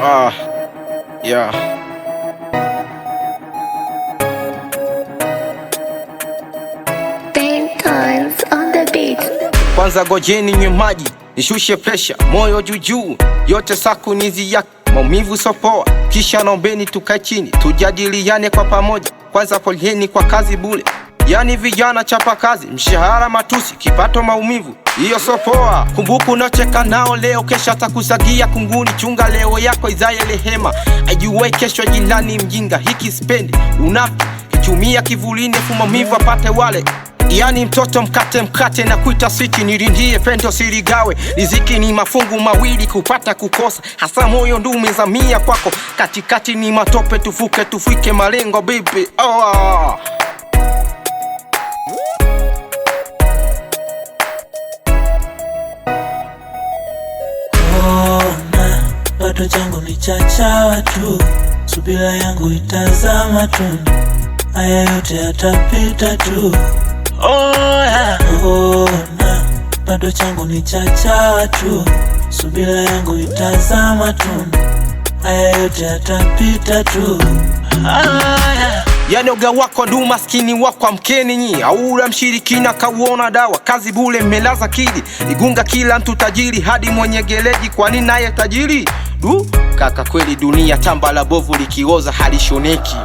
Yeah. Bentons on the beat. Kwanza gojeni nywe maji, nishushe pressure, moyo juu yote sakunizi yake, maumivu sopoa. Kisha naombeni tukae chini, tujadiliane kwa pamoja. Kwanza poleni kwa kazi bule, yani vijana chapa kazi, mshahara matusi, kipato maumivu, iyo sopoa. Kumbuka unaocheka nao leo, kesho atakusagia kunguni. Chunga leo yako izaye lehema, ajuwe kesho jilani mjinga. Hiki spendi unafiki, kichumia kivulini, fumamivu apate wale. Yani mtoto mkate na kuita siti, nirindie pendo sirigawe. Riziki ni mafungu mawili, kupata kukosa, hasa moyo ndu umezamia kwako. Katikati ni matope, tufike malengo baby. Pato changu ni chachawa tu, subira yangu itazama tu, haya yote yatapita tu. Pato changu ni chachawa tu, subira yangu itazama tu, haya yote yatapita tu. Yani oga wako ndu maskini wako amkeni nyi, aula mshirikina kauona dawa. Kazi bule mmelaza kili, igunga kila mtu tajiri, hadi mwenye geleji kwani naye tajiri. Kaka kweli dunia tamba la bovu, likioza halishoneki.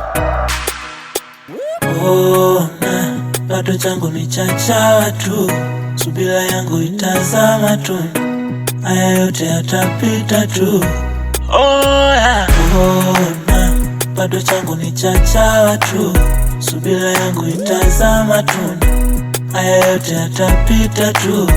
Pato changu ni chachawa tu, subira yangu itazama tu, haya yote yatapita tu. Pato changu ni chachawa tu, subira yangu itazama tu, haya yote yatapita tu.